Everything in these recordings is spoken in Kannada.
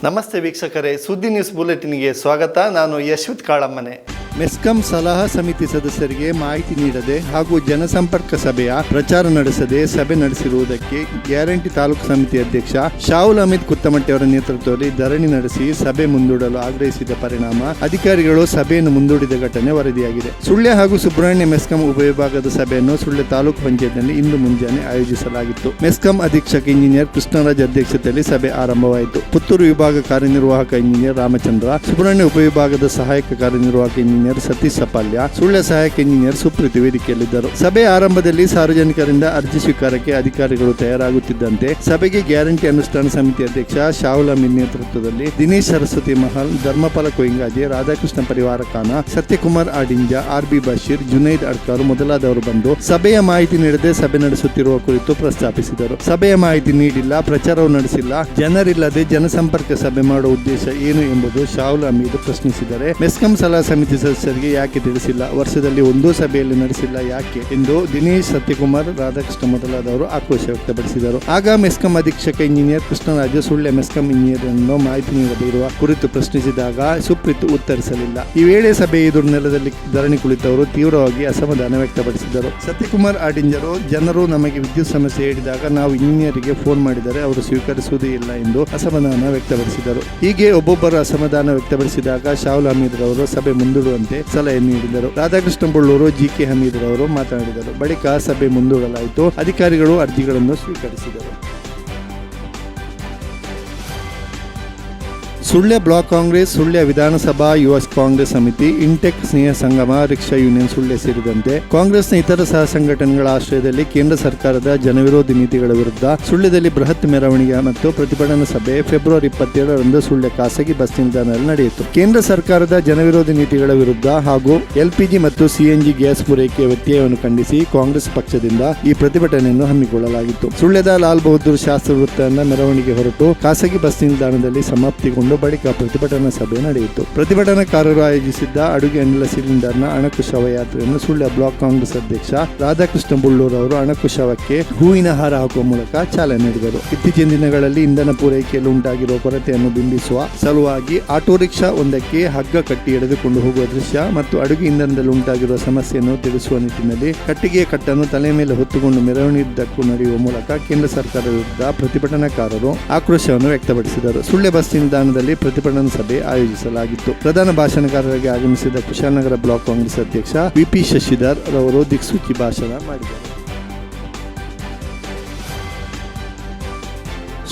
ನಮಸ್ತೆ ವೀಕ್ಷಕರೇ, ಸುದ್ದಿ ನ್ಯೂಸ್ ಬುಲೆಟಿನ್ಗೆ ಸ್ವಾಗತ. ನಾನು ಯಶ್ವಿತ್ ಕಾಳಮ್ಮನೆ. ಮೆಸ್ಕಾಂ ಸಲಹಾ ಸಮಿತಿ ಸದಸ್ಯರಿಗೆ ಮಾಹಿತಿ ನೀಡದೆ ಹಾಗೂ ಜನಸಂಪರ್ಕ ಸಭೆಯ ಪ್ರಚಾರ ನಡೆಸದೆ ಸಭೆ ನಡೆಸಿರುವುದಕ್ಕೆ ಗ್ಯಾರಂಟಿ ತಾಲೂಕು ಸಮಿತಿ ಅಧ್ಯಕ್ಷ ಶಾಹುಲ್ ಹಮೀದ್ ಕುತ್ತಮಟ್ಟಿ ಅವರ ನೇತೃತ್ವದಲ್ಲಿ ಧರಣಿ ನಡೆಸಿ ಸಭೆ ಮುಂದೂಡಲು ಆಗ್ರಹಿಸಿದ ಪರಿಣಾಮ ಅಧಿಕಾರಿಗಳು ಸಭೆಯನ್ನು ಮುಂದೂಡಿದ ಘಟನೆ ವರದಿಯಾಗಿದೆ. ಸುಳ್ಯ ಹಾಗೂ ಸುಬ್ರಹ್ಮಣ್ಯ ಮೆಸ್ಕಾಂ ಉಪವಿಭಾಗದ ಸಭೆಯನ್ನು ಸುಳ್ಯ ತಾಲೂಕು ಪಂಚಾಯತ್ನಲ್ಲಿ ಇಂದು ಮುಂಜಾನೆ ಆಯೋಜಿಸಲಾಗಿತ್ತು. ಮೆಸ್ಕಾಂ ಅಧೀಕ್ಷಕ ಇಂಜಿನಿಯರ್ ಕೃಷ್ಣರಾಜ್ ಅಧ್ಯಕ್ಷತೆಯಲ್ಲಿ ಸಭೆ ಆರಂಭವಾಯಿತು. ಪುತ್ತೂರು ವಿಭಾಗ ಕಾರ್ಯನಿರ್ವಾಹಕ ಇಂಜಿನಿಯರ್ ರಾಮಚಂದ್ರ, ಸುಬ್ರಹ್ಮಣ್ಯ ಉಪವಿಭಾಗದ ಸಹಾಯಕ ಕಾರ್ಯನಿರ್ವಾಹಕ ಇಂಜಿನಿಯರ್ ಸತೀಶ್ ಸಪಾಲ್ಯ, ಸುಳ್ಯ ಸಹಾಯಕ ಇಂಜಿನಿಯರ್ ಸುಪ್ರೀತಿ ವೇದಿಕೆಯಲ್ಲಿದ್ದರು. ಸಭೆ ಆರಂಭದಲ್ಲಿ ಸಾರ್ವಜನಿಕರಿಂದ ಅರ್ಜಿ ಸ್ವೀಕಾರಕ್ಕೆ ಅಧಿಕಾರಿಗಳು ತಯಾರಾಗುತ್ತಿದ್ದಂತೆ ಸಭೆಗೆ ಗ್ಯಾರಂಟಿ ಅನುಷ್ಠಾನ ಸಮಿತಿ ಅಧ್ಯಕ್ಷ ಶಾಹುಲ್ ಹಮೀದ್ ನೇತೃತ್ವದಲ್ಲಿ ದಿನೇಶ್ ಸರಸ್ವತಿ ಮಹಲ್, ಧರ್ಮಪಾಲ ಕೊಯಿಂಗಾಜೆ, ರಾಧಾಕೃಷ್ಣ ಪರಿವಾರ ಖಾನ, ಸತ್ಯಕುಮಾರ್ ಆಡಿಂಜ, RB ಬಶೀರ್, ಜುನೈದ್ ಅಡ್ಕಾರ್ ಮೊದಲಾದವರು ಬಂದು ಸಭೆಯ ಮಾಹಿತಿ ನೀಡದೆ ಸಭೆ ನಡೆಸುತ್ತಿರುವ ಕುರಿತು ಪ್ರಸ್ತಾಪಿಸಿದರು. ಸಭೆಯ ಮಾಹಿತಿ ನೀಡಿಲ್ಲ, ಪ್ರಚಾರವು ನಡೆಸಿಲ್ಲ, ಜನರಿಲ್ಲದೆ ಜನಸಂಪರ್ಕ ಸಭೆ ಮಾಡುವ ಉದ್ದೇಶ ಏನು ಎಂಬುದು ಶಾಹುಲ್ ಹಮೀದ್ ಪ್ರಶ್ನಿಸಿದರೆ, ಮೆಸ್ಕಾಂ ಸಲಹಾ ಸಮಿತಿ ಸದಸ್ಯರಿಗೆ ಯಾಕೆ ತಿಳಿಸಿಲ್ಲ, ವರ್ಷದಲ್ಲಿ ಒಂದೂ ಸಭೆಯಲ್ಲಿ ನಡೆಸಿಲ್ಲ ಯಾಕೆ ಎಂದು ದಿನೇಶ್, ಸತ್ಯಕುಮಾರ್, ರಾಧಾಕೃಷ್ಣ ಮೊದಲಾದವರು ಆಕ್ರೋಶ ವ್ಯಕ್ತಪಡಿಸಿದರು. ಆಗ ಮೆಸ್ಕಾಂ ಅಧೀಕ್ಷಕ ಇಂಜಿನಿಯರ್ ಕೃಷ್ಣರಾಜು ಸುಳ್ಯ ಮೆಸ್ಕಾಂ ಇಂಜಿನಿಯರ್ ಅನ್ನು ಮಾಹಿತಿ ನೀಡದೇ ಇರುವ ಕುರಿತು ಪ್ರಶ್ನಿಸಿದಾಗ ಸುಪ್ರೀತ್ ಉತ್ತರಿಸಲಿಲ್ಲ. ಈ ವೇಳೆ ಸಭೆ ಎದುರು ನೆಲದಲ್ಲಿ ಧರಣಿ ಕುಳಿತವರು ತೀವ್ರವಾಗಿ ಅಸಮಾಧಾನ ವ್ಯಕ್ತಪಡಿಸಿದರು. ಸತ್ಯಕುಮಾರ್ ಆಡಿಂಜರು, ಜನರು ನಮಗೆ ವಿದ್ಯುತ್ ಸಮಸ್ಯೆ ಹೇಳಿದಾಗ ನಾವು ಇಂಜಿನಿಯರಿಗೆ ಫೋನ್ ಮಾಡಿದರೆ ಅವರು ಸ್ವೀಕರಿಸುವುದೇ ಇಲ್ಲ ಎಂದು ಅಸಮಾಧಾನ ವ್ಯಕ್ತಪಡಿಸಿದರು. ಹೀಗೆ ಒಬ್ಬೊಬ್ಬರು ಅಸಮಾಧಾನ ವ್ಯಕ್ತಪಡಿಸಿದಾಗ ಶಾಹುಲ್ ಹಮೀದ್ ರವರು ಸಭೆ ಮುಂದೂಡುವಂತೆ ಸಲಹೆ ನೀಡಿದರು. ರಾಧಾಕೃಷ್ಣ ಬುಳ್ಳೂರು, GK ಹಮೀದ್ ರವರು ಮಾತನಾಡಿದರು. ಬಳಿಕ ಸಭೆ ಮುಂದೂಡಲಾಯಿತು. ಅಧಿಕಾರಿಗಳು ಅರ್ಜಿಗಳನ್ನು ಸ್ವೀಕರಿಸಿದರು. ಸುಳ್ಯ ಬ್ಲಾಕ್ ಕಾಂಗ್ರೆಸ್, ಸುಳ್ಯ ವಿಧಾನಸಭಾ ಯುವ ಕಾಂಗ್ರೆಸ್ ಸಮಿತಿ, ಇಂಟೆಕ್ ಸ್ನೇಹ ಸಂಗಮ, ರಿಕ್ಷಾ ಯೂನಿಯನ್ ಸುಳ್ಯ ಸೇರಿದಂತೆ ಕಾಂಗ್ರೆಸ್ನ ಇತರ ಸಹ ಸಂಘಟನೆಗಳ ಆಶ್ರಯದಲ್ಲಿ ಕೇಂದ್ರ ಸರ್ಕಾರದ ಜನವಿರೋಧಿ ನೀತಿಗಳ ವಿರುದ್ಧ ಸುಳ್ಯದಲ್ಲಿ ಬೃಹತ್ ಮೆರವಣಿಗೆ ಮತ್ತು ಪ್ರತಿಭಟನಾ ಸಭೆ ಫೆಬ್ರವರಿ 27ರಂದು ಸುಳ್ಯ ಖಾಸಗಿ ಬಸ್ ನಿಲ್ದಾಣದಲ್ಲಿ ನಡೆಯಿತು. ಕೇಂದ್ರ ಸರ್ಕಾರದ ಜನವಿರೋಧಿ ನೀತಿಗಳ ವಿರುದ್ಧ ಹಾಗೂ LPG ಮತ್ತು CNG ಗ್ಯಾಸ್ ಪೂರೈಕೆಯ ವ್ಯತ್ಯಯವನ್ನು ಖಂಡಿಸಿ ಕಾಂಗ್ರೆಸ್ ಪಕ್ಷದಿಂದ ಈ ಪ್ರತಿಭಟನೆಯನ್ನು ಹಮ್ಮಿಕೊಳ್ಳಲಾಗಿತ್ತು. ಸುಳ್ಯದ ಲಾಲ್ ಬಹದ್ದೂರ್ ಶಾಸ್ತ್ರಿ ವೃತ್ತದಿಂದ ಮೆರವಣಿಗೆ ಹೊರಟು ಖಾಸಗಿ ಬಸ್ ನಿಲ್ದಾಣದಲ್ಲಿ ಸಮಾಪ್ತಿಗೊಂಡು ಬಳಿಕ ಪ್ರತಿಭಟನಾ ಸಭೆ ನಡೆಯಿತು. ಪ್ರತಿಭಟನಾಕಾರರು ಆಯೋಜಿಸಿದ್ದ ಅಡುಗೆ ಅನಿಲ ಸಿಲಿಂಡರ್ನ ಅಣಕು ಶವಯಾತ್ರೆಯನ್ನು ಸುಳ್ಯ ಬ್ಲಾಕ್ ಕಾಂಗ್ರೆಸ್ ಅಧ್ಯಕ್ಷ ರಾಧಾಕೃಷ್ಣ ಬುಳ್ಳೂರು ಅವರು ಅಣಕು ಶವಕ್ಕೆ ಹೂವಿನ ಹಾರ ಹಾಕುವ ಮೂಲಕ ಚಾಲನೆ ನೀಡಿದರು. ಇತ್ತೀಚಿನ ದಿನಗಳಲ್ಲಿ ಇಂಧನ ಪೂರೈಕೆಯಲ್ಲಿ ಉಂಟಾಗಿರುವ ಕೊರತೆಯನ್ನು ಬಿಂಬಿಸುವ ಸಲುವಾಗಿ ಆಟೋ ರಿಕ್ಷಾ ಒಂದಕ್ಕೆ ಹಗ್ಗ ಕಟ್ಟಿ ಎಳೆದುಕೊಂಡು ಹೋಗುವ ದೃಶ್ಯ ಮತ್ತು ಅಡುಗೆ ಇಂಧನದಲ್ಲಿ ಉಂಟಾಗಿರುವ ಸಮಸ್ಯೆಯನ್ನು ತಿಳಿಸುವ ನಿಟ್ಟಿನಲ್ಲಿ ಕಟ್ಟಿಗೆಯ ಕಟ್ಟನ್ನು ತಲೆ ಮೇಲೆ ಹೊತ್ತುಕೊಂಡು ಮೆರವಣಿಗೆದ್ದಕ್ಕೂ ನಡೆಯುವ ಮೂಲಕ ಕೇಂದ್ರ ಸರ್ಕಾರದ ವಿರುದ್ಧ ಪ್ರತಿಭಟನಾಕಾರರು ಆಕ್ರೋಶವನ್ನು ವ್ಯಕ್ತಪಡಿಸಿದರು. ಸುಳ್ಯ ಬಸ್ ನಿಲ್ದಾಣದಲ್ಲಿ ಪ್ರತಿಭಟನಾ ಸಭೆ ಆಯೋಜಿಸಲಾಗಿತ್ತು. ಪ್ರಧಾನ ಭಾಷಣಕಾರರಾಗಿ ಆಗಮಿಸಿದ ಕುಶಾಲನಗರ ಬ್ಲಾಕ್ ಕಾಂಗ್ರೆಸ್ ಅಧ್ಯಕ್ಷ VP ಶಶಿಧರ್ ರವರು ದಿಕ್ಸೂಚಿ ಭಾಷಣ ಮಾಡಿದರು.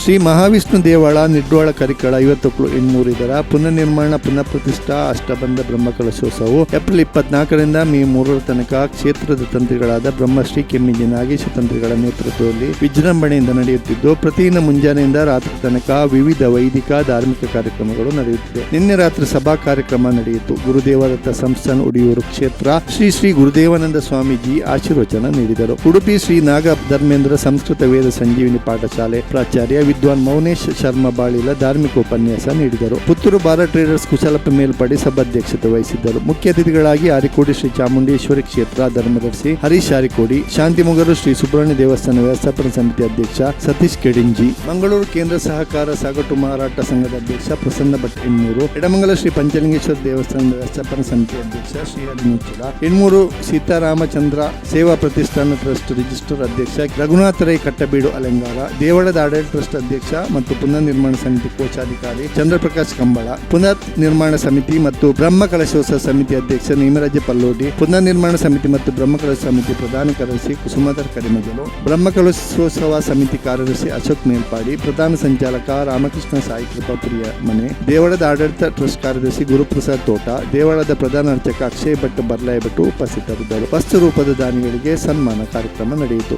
ಶ್ರೀ ಮಹಾವಿಷ್ಣು ದೇವಳ ನಿಡ್ವಾಳ ಕರಿಕಳ 50 ಇದರ ಪುನರ್ನಿರ್ಮಾಣ ಪುನಃ ಪ್ರತಿಷ್ಠಾ ಅಷ್ಟಬಂಧ ಬ್ರಹ್ಮಕಲಶೋತ್ಸವವು ಏಪ್ರಿಲ್ 24ರಿಂದ ಮೇ 3 ತನಕ ಕ್ಷೇತ್ರದ ತಂತ್ರಿಗಳಾದ ಬ್ರಹ್ಮಶ್ರೀ ಕೆಮ್ಮಿಜಿ ನಾಗೇಶ ತಂತ್ರಿಗಳ ನೇತೃತ್ವದಲ್ಲಿ ವಿಜೃಂಭಣೆಯಿಂದ ನಡೆಯುತ್ತಿದ್ದು, ಪ್ರತಿದಿನ ಮುಂಜಾನೆಯಿಂದ ರಾತ್ರಿ ತನಕ ವಿವಿಧ ವೈದಿಕ ಧಾರ್ಮಿಕ ಕಾರ್ಯಕ್ರಮಗಳು ನಡೆಯುತ್ತಿದೆ. ನಿನ್ನೆ ರಾತ್ರಿ ಸಭಾ ಕಾರ್ಯಕ್ರಮ ನಡೆಯಿತು. ಗುರುದೇವದತ್ತ ಸಂಸ್ಥಾನ ಉಡಿಯೂರು ಕ್ಷೇತ್ರ ಶ್ರೀ ಶ್ರೀ ಗುರುದೇವಾನಂದ ಸ್ವಾಮೀಜಿ ಆಶೀರ್ವಚನ ನೀಡಿದರು. ಉಡುಪಿ ಶ್ರೀ ನಾಗ ಧರ್ಮೇಂದ್ರ ಸಂಸ್ಕೃತ ವೇದ ಸಂಜೀವಿನಿ ಪಾಠಶಾಲೆ ಪ್ರಾಚಾರ್ಯ ವಿದ್ವಾನ್ ಮೌನೇಶ್ ಶರ್ಮಾ ಬಾಳಿಲ ಧಾರ್ಮಿಕ ಉಪನ್ಯಾಸ ನೀಡಿದರು. ಪುತ್ತೂರು ಭಾರತ್ ಟ್ರೇಡರ್ಸ್ ಕುಶಲಪ್ಪ ಮೇಲ್ಪಡಿ ಸಭಾಧ್ಯಕ್ಷತೆ ವಹಿಸಿದ್ದರು. ಮುಖ್ಯ ಅತಿಥಿಗಳಾಗಿ ಆರಿಕೋಡಿ ಶ್ರೀ ಚಾಮುಂಡೇಶ್ವರಿ ಕ್ಷೇತ್ರ ಧರ್ಮದರ್ಶಿ ಹರೀಶ್ ಆರಿಕೋಡಿ, ಶಾಂತಿಮೊಗರು ಶ್ರೀ ಸುಬ್ರಹ್ಮಣ್ಯ ದೇವಸ್ಥಾನ ವ್ಯವಸ್ಥಾಪನಾ ಸಮಿತಿ ಅಧ್ಯಕ್ಷ ಸತೀಶ್ ಕೆಡಿಂಜಿ, ಮಂಗಳೂರು ಕೇಂದ್ರ ಸಹಕಾರ ಸಗಟು ಮಾರಾಟ ಸಂಘದ ಅಧ್ಯಕ್ಷ ಪ್ರಸನ್ನ ಭಟ್ ಎಣ್ಮೂರು, ಎಡಮಂಗಲ ಶ್ರೀ ಪಂಚಲಿಂಗೇಶ್ವರ ದೇವಸ್ಥಾನದ ವ್ಯವಸ್ಥಾಪನಾ ಸಮಿತಿ ಅಧ್ಯಕ್ಷ ಶ್ರೀಹರಿ ಮುಚ್ಚಲ, ಎಣ್ಮೂರು ಸೀತಾರಾಮಚಂದ್ರ ಸೇವಾ ಪ್ರತಿಷ್ಠಾನ ಟ್ರಸ್ಟ್ ರಿಜಿಸ್ಟರ್ ಅಧ್ಯಕ್ಷ ರಘುನಾಥ ರೈ ಕಟ್ಟಬೀಡು ಅಲಂಗಾರ, ದೇವಳದ ಆಡಳಿತ ಟ್ರಸ್ಟ್ ಅಧ್ಯಕ್ಷ ಮತ್ತು ಪುನರ್ ನಿರ್ಮಾಣ ಸಮಿತಿ ಕೋಶಾಧಿಕಾರಿ ಚಂದ್ರಪ್ರಕಾಶ್ ಕಂಬಳ, ಪುನರ್ ನಿರ್ಮಾಣ ಸಮಿತಿ ಮತ್ತು ಬ್ರಹ್ಮ ಕಲಶೋತ್ಸವ ಸಮಿತಿ ಅಧ್ಯಕ್ಷ ನೇಮರಾಜ ಪಲ್ಲೋಡಿ, ಪುನರ್ ನಿರ್ಮಾಣ ಸಮಿತಿ ಮತ್ತು ಬ್ರಹ್ಮ ಕಲಶ ಸಮಿತಿ ಪ್ರಧಾನ ಕಾರ್ಯದರ್ಶಿ ಕುಸುಮಾಧರ್ ಕರಿಮಜಲು, ಬ್ರಹ್ಮ ಕಲಶೋತ್ಸವ ಸಮಿತಿ ಕಾರ್ಯದರ್ಶಿ ಅಶೋಕ್ ಮೇಲ್ಪಾಡಿ, ಪ್ರಧಾನ ಸಂಚಾಲಕ ರಾಮಕೃಷ್ಣ ಸಾಯಿ ಕೃಪಾಪುರಿಯ ಮನೆ, ದೇವಳದ ಆಡಳಿತ ಟ್ರಸ್ಟ್ ಕಾರ್ಯದರ್ಶಿ ಗುರುಪ್ರಸಾದ್ ತೋಟ, ದೇವಳದ ಪ್ರಧಾನ ಅರ್ಚಕ ಅಕ್ಷಯ್ ಭಟ್ ಬರ್ಲಾಯ ಭಟ್ ಉಪಸ್ಥಿತರಿದ್ದರು. ವಸ್ತು ರೂಪದ ದಾನಿಗಳಿಗೆ ಸನ್ಮಾನ ಕಾರ್ಯಕ್ರಮ ನಡೆಯಿತು.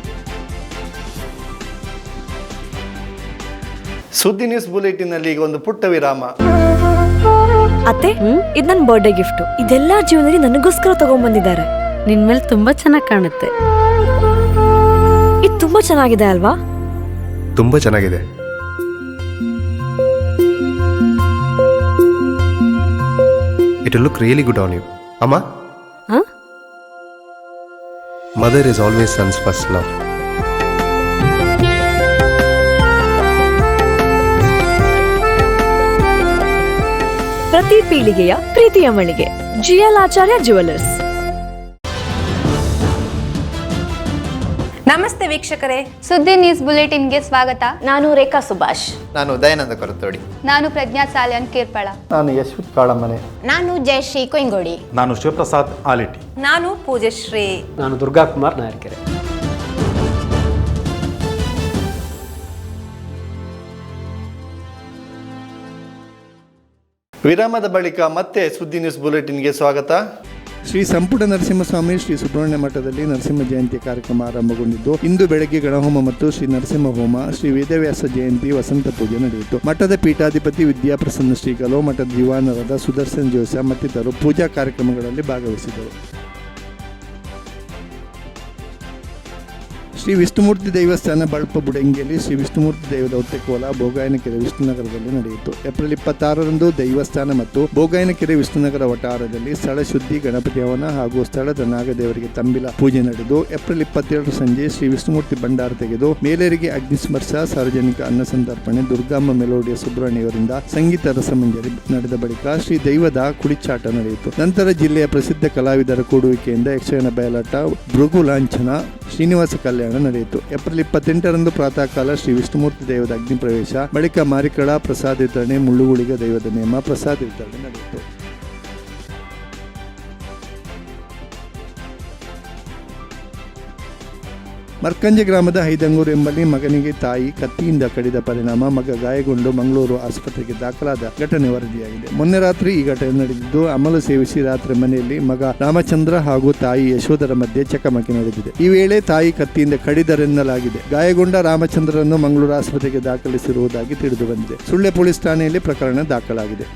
ಸುದ್ದಿ ನ್ಯೂಸ್ ಬುಲೆಟಿನ್ ಅಲ್ಲಿ ಈಗ ಒಂದು ಪುಟ್ಟ ವಿರಾಮ. ಅತ್ತೆ, ಇದು ನನ್ನ ಬರ್ಡೇ ಗಿಫ್ಟ್. ಇದೆಲ್ಲ ಜೀವನದಲ್ಲಿ ನನಗೋಸ್ಕರ ತಗೊಂಡ್ಬಂದಿದ್ದಾರೆ. ನಿನ್ ಮೇಲೆ ತುಂಬಾ ಚೆನ್ನಾಗಿ ಕಾಣುತ್ತೆ. ಇದು ತುಂಬಾ ಚೆನ್ನಾಗಿದೆ ಅಲ್ವಾ? ತುಂಬಾ ಚೆನ್ನಾಗಿದೆ. It will look really good on you. Amma? Huh? Mother is always son's first love. ಪ್ರತಿ ಪೀಳಿಗೆಯ ಪ್ರೀತಿಯ ಮಳಿಗೆ ಜಿಎಲ್ ಆಚಾರ್ಯ ಜುವೆಲ್ಲರ್ಸ್. ನಮಸ್ತೆ ವೀಕ್ಷಕರೇ, ಸುದ್ದಿ ನ್ಯೂಸ್ ಬುಲೆಟಿನ್ಗೆ ಸ್ವಾಗತ. ನಾನು ರೇಖಾ ಸುಭಾಷ್. ನಾನು ದಯಾನಂದ ಕೊರತೋಡಿ. ನಾನು ಪ್ರಜ್ಞಾ ಸಾಲ್ಯಾನ್ ಕೇರ್ಪಳ. ನಾನು ಯಶವಂತ್ ಕಾಳಮ್ಮನೆ. ನಾನು ಜಯಶ್ರೀ ಕೊಯ್ಗೋಡಿ. ನಾನು ಶಿವಪ್ರಸಾದ್ ಆಲಿಟಿ. ನಾನು ಪೂಜಶ್ರೀ. ನಾನು ದುರ್ಗಾಕುಮಾರ್ ನಾಯರ್ಕೆರೆ. ವಿರಾಮದ ಬಳಿಕ ಮತ್ತೆ ಸುದ್ದಿ ನ್ಯೂಸ್ ಬುಲೆಟಿನ್ಗೆ ಸ್ವಾಗತ. ಶ್ರೀ ಸಂಪುಟ ನರಸಿಂಹಸ್ವಾಮಿ ಶ್ರೀ ಸುಬ್ರಹ್ಮಣ್ಯ ಮಠದಲ್ಲಿ ನರಸಿಂಹ ಜಯಂತಿ ಕಾರ್ಯಕ್ರಮ ಆರಂಭಗೊಂಡಿದ್ದು, ಇಂದು ಬೆಳಗ್ಗೆ ಗಣಹೋಮ ಮತ್ತು ಶ್ರೀ ನರಸಿಂಹ ಹೋಮ, ಶ್ರೀ ವೇದವ್ಯಾಸ ಜಯಂತಿ ವಸಂತ ಪೂಜೆ ನಡೆಯಿತು. ಮಠದ ಪೀಠಾಧಿಪತಿ ವಿದ್ಯಾಪ್ರಸನ್ನ ಶ್ರೀಗಳು, ಮಠದ ದಿವಾನರಾದ ಸುದರ್ಶನ್ ಜೋಸ ಮತ್ತಿತರರು ಪೂಜಾ ಕಾರ್ಯಕ್ರಮಗಳಲ್ಲಿ ಭಾಗವಹಿಸಿದರು. ಶ್ರೀ ವಿಷ್ಣುಮೂರ್ತಿ ದೈವಸ್ಥಾನ ಬಳಪ ಬುಡಂಗಿಯಲ್ಲಿ ಶ್ರೀ ವಿಷ್ಣುಮೂರ್ತಿ ದೈವದ ಹೊತ್ತೆಕೋಲ ಭೋಗಾಯನಕೆರೆ ವಿಷ್ಣುನಗರದಲ್ಲಿ ನಡೆಯಿತು. ಏಪ್ರಿಲ್ 26ರಂದು ದೈವಸ್ಥಾನ ಮತ್ತು ಭೋಗಾಯನಕೆರೆ ವಿಷ್ಣುನಗರ ವಠಾರದಲ್ಲಿ ಸ್ಥಳ ಶುದ್ಧಿ, ಗಣಪತಿ ಹವನ ಹಾಗೂ ಸ್ಥಳದ ನಾಗದೇವರಿಗೆ ತಂಬಿಲ ಪೂಜೆ ನಡೆದು, ಏಪ್ರಿಲ್ 27 ಸಂಜೆ ಶ್ರೀ ವಿಷ್ಣುಮೂರ್ತಿ ಭಂಡಾರ ತೆಗೆದು ಮೇಲೇರಿಗೆ ಅಗ್ನಿಸ್ಪರ್ಶ, ಸಾರ್ವಜನಿಕ ಅನ್ನ ಸಂತರ್ಪಣೆ, ದುರ್ಗಮ್ಮ ಮೆಲೋಡಿಯ ಸುಬ್ರಹ್ಮಣ್ಯವರಿಂದ ಸಂಗೀತ ರಸಮಂಜರಿ ನಡೆದ ಬಳಿಕ ಶ್ರೀ ದೈವದ ಕುಳಿಚಾಟ ನಡೆಯಿತು. ನಂತರ ಜಿಲ್ಲೆಯ ಪ್ರಸಿದ್ಧ ಕಲಾವಿದರ ಕೂಡುವಿಕೆಯಿಂದ ಯಕ್ಷಗಾನ ಬಯಲಾಟ, ಭೃಗು ಲಾಂಛನ, ಶ್ರೀನಿವಾಸ ಕಲ್ಯಾಣ ನಡೆಯಿತು. ಏಪ್ರಿಲ್ 28ರಂದು ಪ್ರಾತಃ ಕಾಲ ಶ್ರೀ ವಿಷ್ಣುಮೂರ್ತಿ ದೈವದ ಅಗ್ನಿ ಪ್ರವೇಶ, ಬಳಿಕ ಮಾರಿಕಳ ಪ್ರಸಾದ ವಿತರಣೆ, ಮುಳ್ಳುಗುಳಿಗ ದೈವದ ನೇಮ, ಪ್ರಸಾದ ವಿತರಣೆ ನಡೆಯಿತು. ಮರ್ಕಂಜೆ ಗ್ರಾಮದ ಹೈದಂಗೂರು ಎಂಬಲ್ಲಿ ಮಗನಿಗೆ ತಾಯಿ ಕತ್ತಿಯಿಂದ ಕಡಿದ ಪರಿಣಾಮ ಮಗ ಗಾಯಗೊಂಡು ಮಂಗಳೂರು ಆಸ್ಪತ್ರೆಗೆ ದಾಖಲಾದ ಘಟನೆ ವರದಿಯಾಗಿದೆ. ಮೊನ್ನೆ ರಾತ್ರಿ ಈ ಘಟನೆ ನಡೆದಿದ್ದು, ಅಮಲು ಸೇವಿಸಿ ರಾತ್ರಿ ಮನೆಯಲ್ಲಿ ಮಗ ರಾಮಚಂದ್ರ ಹಾಗೂ ತಾಯಿ ಯಶೋಧರ ಮಧ್ಯೆ ಚಕಮಕಿ ನಡೆದಿದೆ. ಈ ವೇಳೆ ತಾಯಿ ಕತ್ತಿಯಿಂದ ಕಡಿದರೆನ್ನಲಾಗಿದೆ. ಗಾಯಗೊಂಡ ರಾಮಚಂದ್ರರನ್ನು ಮಂಗಳೂರು ಆಸ್ಪತ್ರೆಗೆ ದಾಖಲಿಸಿರುವುದಾಗಿ ತಿಳಿದು ಬಂದಿದೆ. ಸುಳ್ಯ ಪೊಲೀಸ್ ಠಾಣೆಯಲ್ಲಿ ಪ್ರಕರಣ ದಾಖಲಾಗಿದೆ.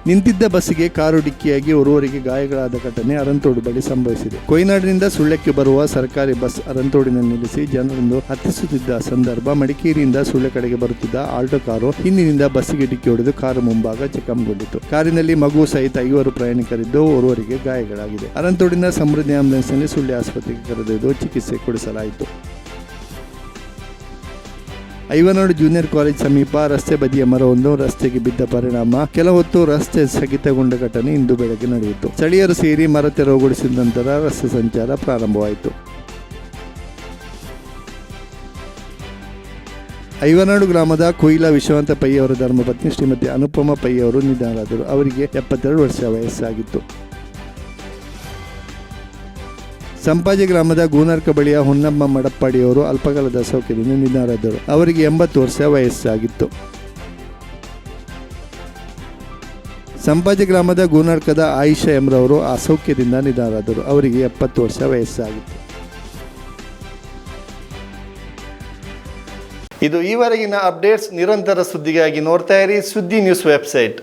ನಿಂತಿದ್ದ ಬಸ್ಸಿಗೆ ಕಾರು ಡಿಕ್ಕಿಯಾಗಿ ಓರ್ವರಿಗೆ ಗಾಯಗಳಾದ ಘಟನೆ ಅರಂತೋಡು ಬಳಿ ಸಂಭವಿಸಿದೆ. ಕೊಯ್ನಾಡಿನಿಂದ ಸುಳ್ಯಕ್ಕೆ ಬರುವ ಸರ್ಕಾರಿ ಬಸ್ ಅರಂತೋಡಿನಲ್ಲಿ ನಿಲ್ಲಿಸಿ ಜನರನ್ನು ಹತ್ತಿಸುತ್ತಿದ್ದ ಸಂದರ್ಭ ಮಡಿಕೇರಿಯಿಂದ ಸುಳ್ಯ ಕಡೆಗೆ ಬರುತ್ತಿದ್ದ ಆಲ್ಟೋ ಕಾರು ಹಿಂದಿನಿಂದ ಬಸ್ಸಿಗೆ ಡಿಕ್ಕಿ ಹೊಡೆದು ಕಾರು ಮುಂಭಾಗ ಜಖಂಗೊಂಡಿತು. ಕಾರಿನಲ್ಲಿ ಮಗು ಸಹಿತ 5 ಪ್ರಯಾಣಿಕರಿದ್ದು, ಓರ್ವರಿಗೆ ಗಾಯಗಳಾಗಿದೆ. ಅರಂತೋಡಿನ ಸಮೃದ್ಧಿ ಆಂಬ್ಯುಲೆನ್ಸ್ನಲ್ಲಿ ಸುಳ್ಯ ಆಸ್ಪತ್ರೆಗೆ ಕರೆದೊಯ್ದು ಚಿಕಿತ್ಸೆ ಕೊಡಿಸಲಾಯಿತು. ಐವನಾಡು ಜೂನಿಯರ್ ಕಾಲೇಜ್ ಸಮೀಪ ರಸ್ತೆ ಬದಿಯ ಮರವೊಂದು ರಸ್ತೆಗೆ ಬಿದ್ದ ಪರಿಣಾಮ ಕೆಲ ಹೊತ್ತು ರಸ್ತೆ ಸ್ಥಗಿತಗೊಂಡ ಘಟನೆ ಇಂದು ಬೆಳಗ್ಗೆ ನಡೆಯಿತು. ಸ್ಥಳೀಯರು ಸೇರಿ ಮರ ತೆರವುಗೊಳಿಸಿದ ನಂತರ ರಸ್ತೆ ಸಂಚಾರ ಪ್ರಾರಂಭವಾಯಿತು. ಐವನಾಡು ಗ್ರಾಮದ ಕೊಯ್ಲಾ ವಿಶ್ವವಂತ ಪೈ ಅವರ ಧರ್ಮಪತ್ನಿ ಶ್ರೀಮತಿ ಅನುಪಮ ಪೈ ಅವರು ನಿಧನರಾದರು. ಅವರಿಗೆ 72 ವರ್ಷ ವಯಸ್ಸಾಗಿತ್ತು. ಸಂಪಾಜೆ ಗ್ರಾಮದ ಗೂನರ್ಕ ಬಳಿಯ ಹೊನ್ನಮ್ಮ ಮಡಪ್ಪಾಡಿಯವರು ಅಲ್ಪಕಾಲದ ಅಸೌಖ್ಯದಿಂದ ನಿಧನರಾದರು. ಅವರಿಗೆ 80 ವರ್ಷ ವಯಸ್ಸಾಗಿತ್ತು. ಸಂಪಾಜೆ ಗ್ರಾಮದ ಗೂನರ್ಕದ ಆಯಿಷಾ ಎಂರವರು ಅಸೌಖ್ಯದಿಂದ ನಿಧನರಾದರು. ಅವರಿಗೆ 70 ವರ್ಷ ವಯಸ್ಸಾಗಿತ್ತು. ಇದು ಈವರೆಗಿನ ಅಪ್ಡೇಟ್ಸ್. ನಿರಂತರ ಸುದ್ದಿಗಾಗಿ ನೋಡ್ತಾ ಇರಿ ಸುದ್ದಿ ನ್ಯೂಸ್ ವೆಬ್ಸೈಟ್.